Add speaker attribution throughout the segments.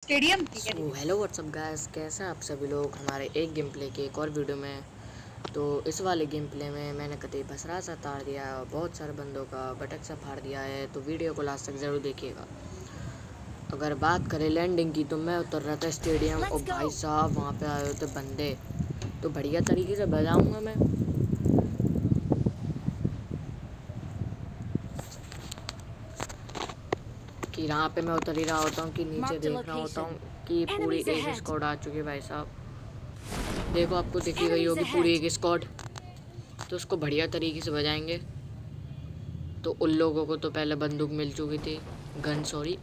Speaker 1: Stadium
Speaker 2: so hello what's up guys, कैसे हैं आप सभी लोग हमारे एक गेम प्ले के एक और वीडियो में। तो इस वाले गेम प्ले में मैंने कतई भसरा सा तार दिया है और बहुत सारे बंदों का बटक सा फाड़ दिया है। तो वीडियो को लास्ट तक ज़रूर देखिएगा। अगर बात करें लैंडिंग की, तो मैं उतर रहा था स्टेडियम और भाई साहब वहाँ पे आए होते बंदे, तो बढ़िया तरीके से बजाऊँगा मैं। कि यहाँ पे मैं उतर ही रहा होता हूँ कि नीचे देख रहा होता हूँ कि पूरी एक स्क्वाड आ चुकी है। भाई साहब देखो, आपको दिखी गई होगी पूरी एक स्क्वाड। तो उसको बढ़िया तरीके से बजाएंगे। तो उन लोगों को तो पहले बंदूक मिल चुकी थी, गन सॉरी,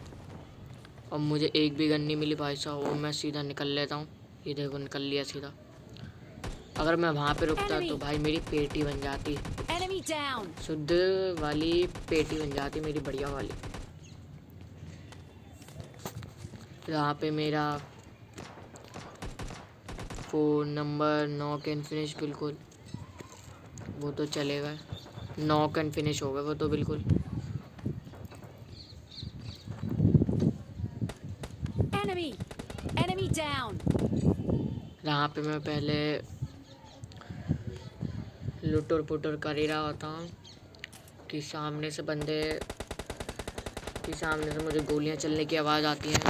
Speaker 2: और मुझे एक भी गन नहीं मिली भाई साहब। वो मैं सीधा निकल लेता हूँ। ये देखो निकल लिया सीधा। अगर मैं वहाँ पे रुकता तो भाई मेरी पेटी बन जाती, शुद्ध वाली पेटी बन जाती मेरी, बढ़िया वाली। यहाँ पे मेरा phone number knock and finish, बिल्कुल वो तो चलेगा। नॉक एंड फिनिश होगा वो तो बिल्कुल। यहाँ पे मैं पहले लुटुर पुटुर कर ही रहा होता हूँ कि सामने से मुझे गोलियाँ चलने की आवाज़ आती हैं।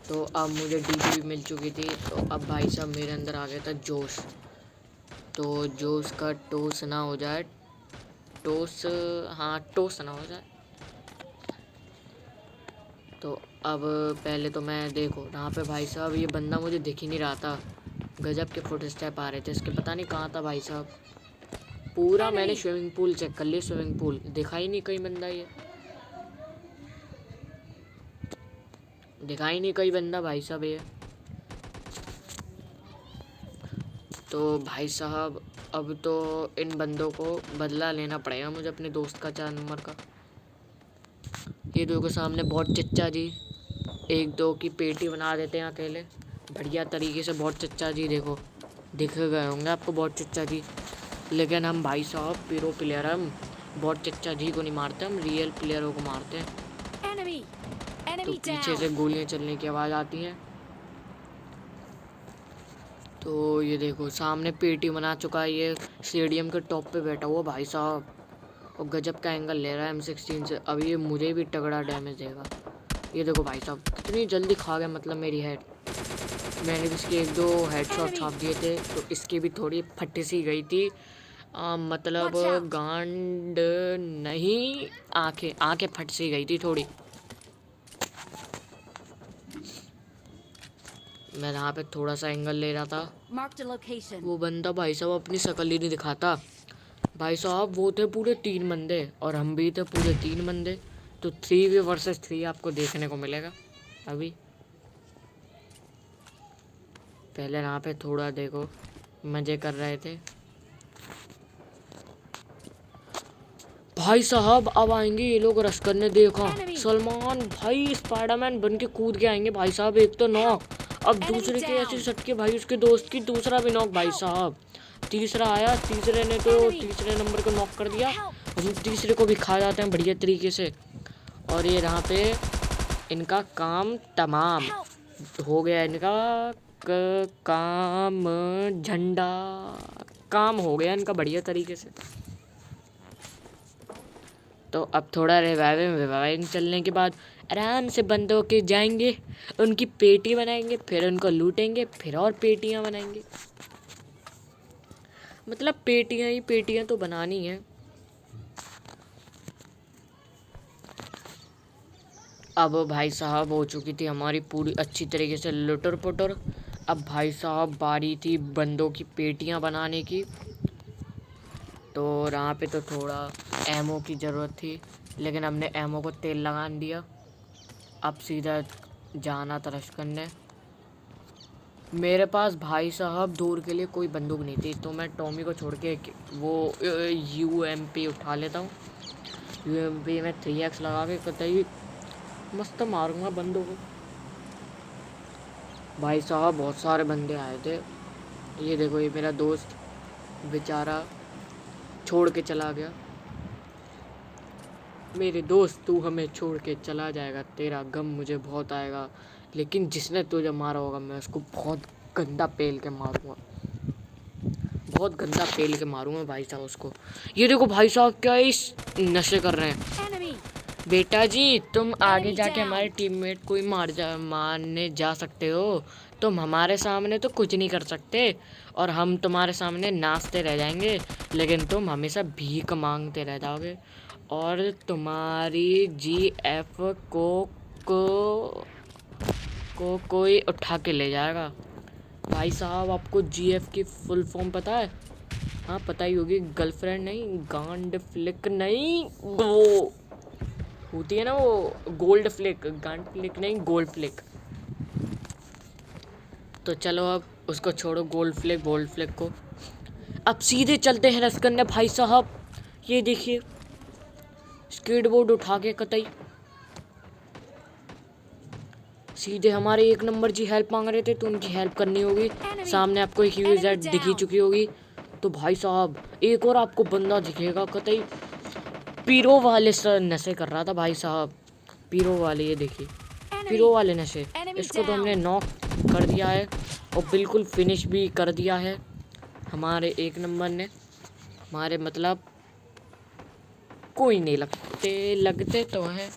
Speaker 2: तो अब मुझे डीपी भी मिल चुकी थी। तो अब भाई साहब मेरे अंदर आ गया था जोश। तो जोश का टोस ना हो जाए, टोस ना हो जाए। तो अब पहले तो मैं देखो यहाँ पे भाई साहब, ये बंदा मुझे दिख ही नहीं रहा था। गजब के फुट स्टेप आ रहे थे इसके, पता नहीं कहाँ था भाई साहब। पूरा मैंने स्विमिंग पूल चेक कर लिया, स्विमिंग पूल दिखा ही नहीं कहीं बंदा, ये दिखा ही नहीं कहीं बंदा भाई साहब ये। तो भाई साहब अब तो इन बंदों को बदला लेना पड़ेगा मुझे अपने दोस्त का 4 नंबर का। ये देखो सामने बहुत चच्चा जी, एक दो की पेटी बना देते हैं अकेले बढ़िया तरीके से। बहुत चच्चा जी देखो दिख गए होंगे आपको, बहुत चच्चा जी। लेकिन हम भाई साहब प्रो प्लेयर, हम बहुत चच्चा जी को नहीं मारते, हम रियल प्लेयरों को मारते हैं। तो पीछे से गोलियां चलने की आवाज़ आती हैं। तो ये देखो सामने पेटी बना चुका है, ये स्टेडियम के टॉप पे बैठा हुआ भाई साहब, और गजब का एंगल ले रहा है M16 से। अब ये मुझे भी तगड़ा डैमेज देगा। ये देखो भाई साहब कितनी जल्दी खा गया, मतलब मेरी हेड। मैंने भी इसके एक दो हेडशॉट छाप दिए थे, तो इसकी भी थोड़ी फट सी गई थी। मतलब गांड नहीं, आंखें आंखें फट सी गई थी थोड़ी। मैं यहाँ पे थोड़ा सा एंगल ले रहा था। वो बंदा भाई साहब अपनी शक्ल ही नहीं दिखाता। भाई साहब वो थे पूरे 3 बंदे और हम भी थे पूरे 3 बंदे। तो 3v वर्सेस 3 आपको देखने को मिलेगा अभी। पहले यहाँ पे थोड़ा देखो मज़े कर रहे थे भाई साहब। अब आएंगे ये लोग रश करने, देखा सलमान भाई स्पाइडरमैन बन के कूद के आएंगे भाई साहब। एक तो नॉक, अब दूसरे के ऐसे सटके भाई, उसके दोस्त की दूसरा भी नॉक भाई साहब। तीसरा आया, तीसरे ने तो तीसरे नंबर को नॉक कर दिया। हम तीसरे को भी खा जाते हैं बढ़िया तरीके से। और ये यहाँ पे इनका काम तमाम हो गया, इनका काम झंडा काम हो गया इनका बढ़िया तरीके से। तो अब थोड़ा रिवाइविंग चलने के बाद आराम से बंदों के जाएंगे, उनकी पेटी बनाएंगे, फिर उनको लूटेंगे, फिर और पेटियां बनाएंगे। मतलब पेटियां ही पेटियां तो बनानी है। अब भाई साहब हो चुकी थी हमारी पूरी अच्छी तरीके से लुटर पुटर। अब भाई साहब बारी थी बंदों की पेटियां बनाने की। तो यहाँ पे तो थोड़ा एमओ की ज़रूरत थी, लेकिन हमने एमओ को तेल लगा दिया। अब सीधा जाना तरश करने। मेरे पास भाई साहब दूर के लिए कोई बंदूक नहीं थी, तो मैं टॉमी को छोड़ के वो UMP उठा लेता हूँ। UMP में 3x लगा के कतई मस्त मारूंगा बंदों को। भाई साहब बहुत सारे बंदे आए थे। ये देखो ये मेरा दोस्त बेचारा छोड़ के चला गया। मेरे दोस्त तू हमें छोड़ के चला जाएगा, तेरा गम मुझे बहुत आएगा। लेकिन जिसने तुझे मारा होगा मैं उसको बहुत गंदा पेल के मारूंगा, बहुत गंदा पेल के मारूंगा भाई साहब उसको। ये देखो भाई साहब क्या इस नशे कर रहे हैं। बेटा जी तुम आगे जाके हमारे टीममेट को ही मारने जा सकते हो, तुम हमारे सामने तो कुछ नहीं कर सकते और हम तुम्हारे सामने नाचते रह जाएंगे, लेकिन तुम हमेशा भीख मांगते रह जाओगे और तुम्हारी जीएफ को कोई उठा के ले जाएगा। भाई साहब आपको जीएफ की फुल फॉर्म पता है? हाँ पता ही होगी, गर्लफ्रेंड नहीं, गांड फ्लिक नहीं, वो होती है ना वो गोल्ड फ्लिक, गांड फ्लिक नहीं गोल्ड फ्लिक। तो चलो अब उसको छोड़ो, गोल्ड फ्लिक को। अब सीधे चलते हैं रस करने भाई साहब। ये देखिए स्केटबोर्ड उठा के कतई सीधे हमारे एक नंबर जी हेल्प मांग रहे थे तो उनकी हेल्प करनी होगी। सामने आपको एक यूजेड दिखी चुकी होगी। तो भाई साहब एक और आपको बंदा दिखेगा कतई, पीरो वाले सर नशे कर रहा था भाई साहब, पीरो वाले, ये देखिए पीरो वाले नशे। इसको तो हमने नॉक कर दिया है और बिल्कुल फिनिश भी कर दिया है हमारे एक नंबर ने। हमारे मतलब कोई नहीं लगते तो हैं।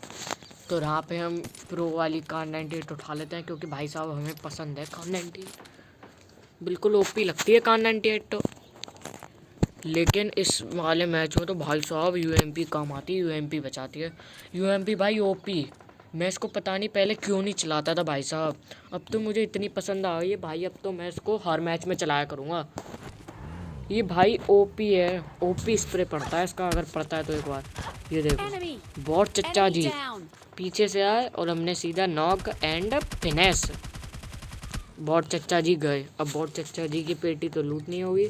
Speaker 2: तो यहाँ पे हम प्रो वाली कार 98 उठा लेते हैं क्योंकि भाई साहब हमें पसंद है कार 98, बिल्कुल ओपी लगती है कार 98 तो। लेकिन इस वाले मैच में तो भाई साहब यूएमपी काम आती है, यूएमपी बचाती है, यूएमपी भाई ओपी। मैं इसको पता नहीं पहले क्यों नहीं चलाता था भाई साहब, अब तो मुझे इतनी पसंद आ गई है भाई, अब तो मैं इसको हर मैच में चलाया करूँगा। ये भाई ओपी है, ओपी स्प्रे पड़ता है इसका, अगर पड़ता है तो एक बार। ये देखो बहुत चच्चा जी पीछे से आए और हमने सीधा नॉक एंड फिनेस। बहुत चच्चा जी गए। अब बहुत चच्चा जी की पेटी तो लूटनी होगी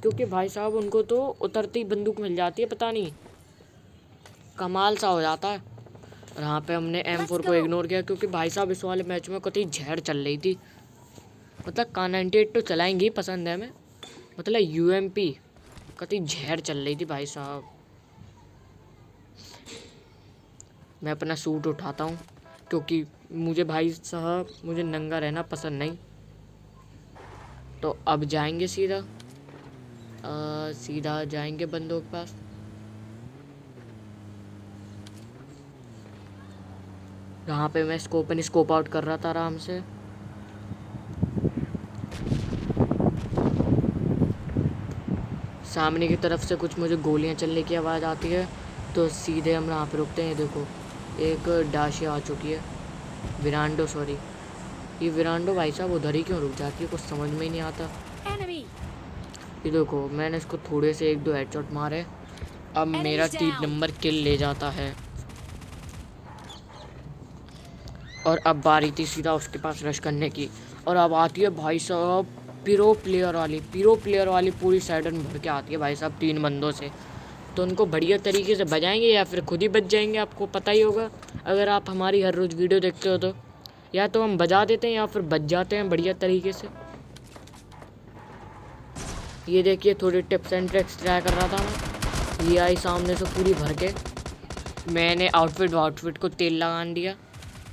Speaker 2: क्योंकि भाई साहब उनको तो उतरती ही बंदूक मिल जाती है, पता नहीं कमाल सा हो जाता है। और यहाँ पे हमने M4 को इग्नोर किया क्योंकि भाई साहब इस वाले मैच में कतई जहर चल रही थी। मतलब कार 98 तो चलाएंगी, पसंद है हमें, मतलब यूएमपी कतई जहर चल रही थी भाई साहब। मैं अपना सूट उठाता हूँ क्योंकि मुझे भाई साहब मुझे नंगा रहना पसंद नहीं। तो अब जाएंगे सीधा जाएंगे बंदों के पास। यहाँ पे मैं स्कोप आउट कर रहा था आराम से। सामने की तरफ से कुछ मुझे गोलियाँ चलने की आवाज़ आती है तो सीधे हम यहाँ पे रुकते हैं। देखो एक डाशिया आ चुकी है, विरांडो सॉरी, ये विरांडो भाई साहब उधर ही क्यों रुक जाती है, कुछ समझ में ही नहीं आता। ये देखो मैंने इसको थोड़े से 1-2 हेडशॉट मारे, अब मेरा 3 नंबर किल ले जाता है। और अब बारी थी सीधा उसके पास रश करने की और अब आती है भाई साहब पीरो प्लेयर वाली पूरी साइडन भर के आती है भाई साहब 3 बंदों से। तो उनको बढ़िया तरीके से बजाएंगे या फिर खुद ही बच जाएंगे, आपको पता ही होगा अगर आप हमारी हर रोज़ वीडियो देखते हो तो। या तो हम बजा देते हैं या फिर बच जाते हैं बढ़िया तरीके से। ये देखिए थोड़ी टिप्स एंड ट्रिक्स ट्राई कर रहा था मैं। ये आई सामने से पूरी भर के, मैंने आउटफिट को तेल लगा दिया।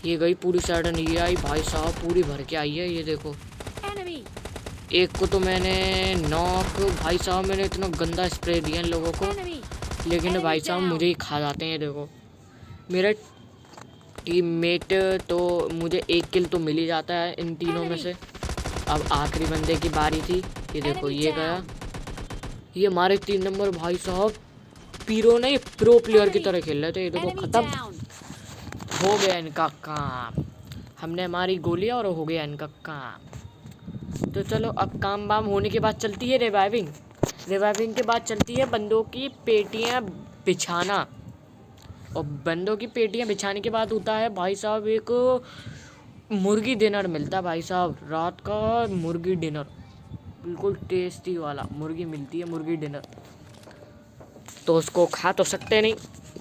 Speaker 2: ये गई पूरी साइडन, ये आई भाई साहब पूरी भर के आई है। ये देखो एक को तो मैंने नॉक, भाई साहब मैंने इतना गंदा स्प्रे दिया इन लोगों को, लेकिन भाई साहब मुझे ही खा जाते हैं। देखो मेरा टीममेट तो मुझे 1 किल तो मिल ही जाता है इन तीनों में से। अब आखिरी बंदे की बारी थी। ये देखो ये गया, ये हमारे 3 नंबर भाई साहब पीरो नहीं प्रो प्लेयर की तरह खेल रहे थे। ये देखो खत्म हो गया इनका काम, हमने हमारी गोलियां और हो गया इनका काम। तो चलो अब काम वाम होने के बाद चलती है रिवाइविंग के बाद चलती है बंदों की पेटियां बिछाना। और बंदों की पेटियां बिछाने के बाद होता है भाई साहब एक मुर्गी डिनर मिलता है भाई साहब, रात का मुर्गी डिनर, बिल्कुल टेस्टी वाला मुर्गी मिलती है, मुर्गी डिनर। तो उसको खा तो सकते नहीं,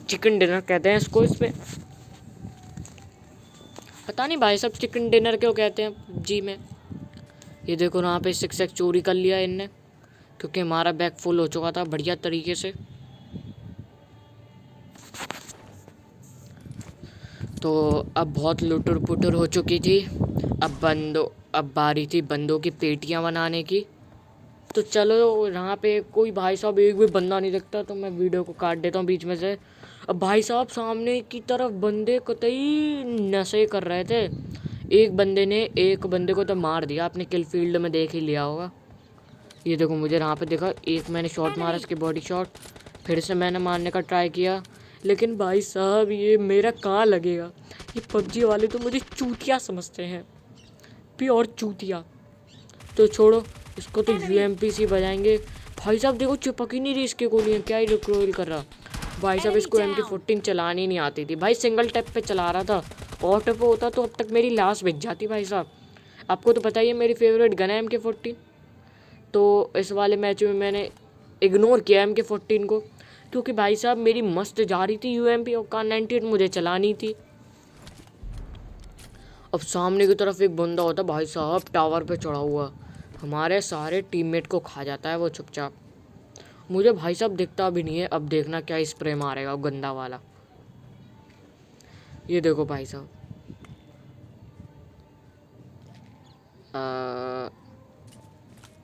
Speaker 2: चिकन डिनर कहते हैं इसको। इस पे पता नहीं भाई साहब चिकन डिनर क्यों कहते हैं जी में। ये देखो यहाँ पे 6x चोरी कर लिया इनने क्योंकि हमारा बैग फुल हो चुका था बढ़िया तरीके से। तो अब बहुत लुटर पुटर हो चुकी थी। अब बारी थी बंदों की पेटियां बनाने की। तो चलो यहाँ पे कोई भाई साहब एक भी बंदा नहीं दिखता, तो मैं वीडियो को काट देता हूँ बीच में से। अब भाई साहब सामने की तरफ बंदे कतई नशे कर रहे थे। एक बंदे को तो मार दिया, आपने किल फील्ड में देख ही लिया होगा। ये देखो मुझे यहाँ पे देखा, एक मैंने शॉट मारा इसके बॉडी शॉट, फिर से मैंने मारने का ट्राई किया, लेकिन भाई साहब ये मेरा कहाँ लगेगा। ये पबजी वाले तो मुझे चूतिया समझते हैं, प्योर चूतिया। तो छोड़ो इसको, तो यूएमपी से बजाएंगे। भाई साहब देखो चिपक ही नहीं रही इसकी गोलियाँ, क्या ही रिकॉइल कर रहा। भाई साहब इसको MK14 चलानी नहीं आती थी भाई, सिंगल टैप पे चला रहा था। ऑटो पे होता तो अब तक मेरी लाश बिक जाती भाई साहब। आपको तो पता ही है मेरी फेवरेट गन है MK14। तो इस वाले मैच में मैंने इग्नोर किया MK14 को, क्योंकि भाई साहब मेरी मस्त जा रही थी UMP और Kar98 मुझे चलानी थी। अब सामने की तरफ एक बंदा होता भाई साहब टावर पे चढ़ा हुआ, हमारे सारे टीममेट को खा जाता है वो चुपचाप। मुझे भाई साहब दिखता भी नहीं है। अब देखना क्या स्प्रे मारेगा गंदा वाला। ये देखो भाई साहब,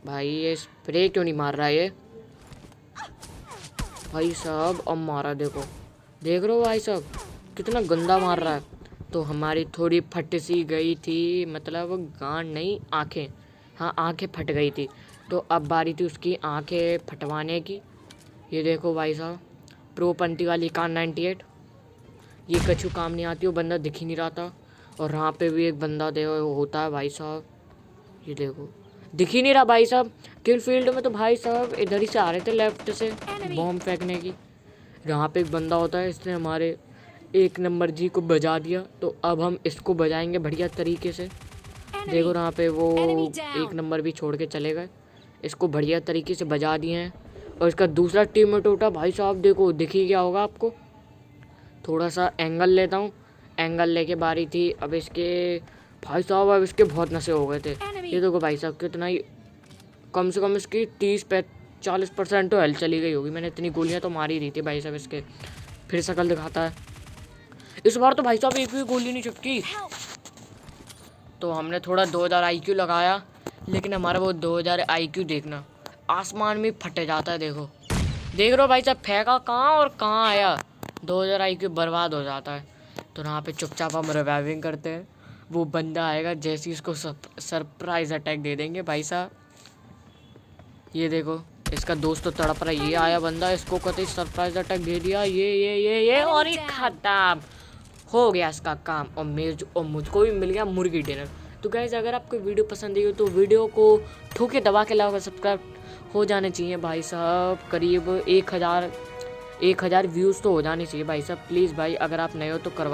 Speaker 2: भाई ये स्प्रे क्यों नहीं मार रहा है ये भाई साहब। अब मारा, देखो देख रहे हो भाई साहब कितना गंदा मार रहा है। तो हमारी थोड़ी फट सी गई थी, मतलब गांड नहीं आंखें, हाँ आंखें फट गई थी। तो अब बारी थी उसकी आंखें फटवाने की। ये देखो भाई साहब प्रो पंटी वाली Kar98, ये कछु काम नहीं आती, वो बंदा दिख ही नहीं रहा था। और यहाँ पे भी एक बंदा देखो होता है भाई साहब, ये देखो दिख ही नहीं रहा भाई साहब। किल फील्ड में तो भाई साहब इधर ही से आ रहे थे लेफ्ट से बॉम्ब फेंकने की। यहाँ पे एक बंदा होता है, इसने हमारे 1 नंबर जी को बजा दिया। तो अब हम इसको बजाएंगे बढ़िया तरीके से। देखो यहाँ पे वो 1 नंबर भी छोड़ के चले गए, इसको बढ़िया तरीके से बजा दिए हैं। और इसका दूसरा टीममेट उठा भाई साहब, देखो दिख ही गया होगा आपको। थोड़ा सा एंगल लेता हूँ, एंगल लेके बारी थी अब इसके। भाई साहब अब इसके बहुत नशे हो गए थे। ये देखो भाई साहब कितना ही, कम से कम इसकी 30-40% तो हेल्थ चली गई होगी। मैंने इतनी गोलियां तो मारी रही थी भाई साहब इसके। फिर शकल दिखाता है, इस बार तो भाई साहब एक भी गोली नहीं चिपकी। तो हमने थोड़ा 2000 IQ लगाया, लेकिन हमारा वो 2000 IQ देखना आसमान में फटे जाता है। देखो देख रहे हो भाई साहब, फेंका कहाँ और कहाँ आया, 2000 IQ बर्बाद हो जाता है। तो यहाँ पे चुपचाप हम रिवाइविंग करते हैं। वो बंदा आएगा जैसे ही उसको सरप्राइज अटैक दे देंगे भाई साहब। ये देखो इसका दोस्त तो तड़प रहा है, ये आया बंदा, इसको कतई सरप्राइज अटैक दे दिया। ये और ही खत्म हो गया इसका काम। और मुझको भी मिल गया मुर्गी डिनर। तो गाइस अगर आपको वीडियो पसंद आई हो तो वीडियो को ठोके दबा के लाओ, सब्सक्राइब हो जाने चाहिए भाई साहब। करीब 1000 व्यूज़ तो हो जाने चाहिए भाई साहब। प्लीज़ भाई अगर आप नए हो तो करवा।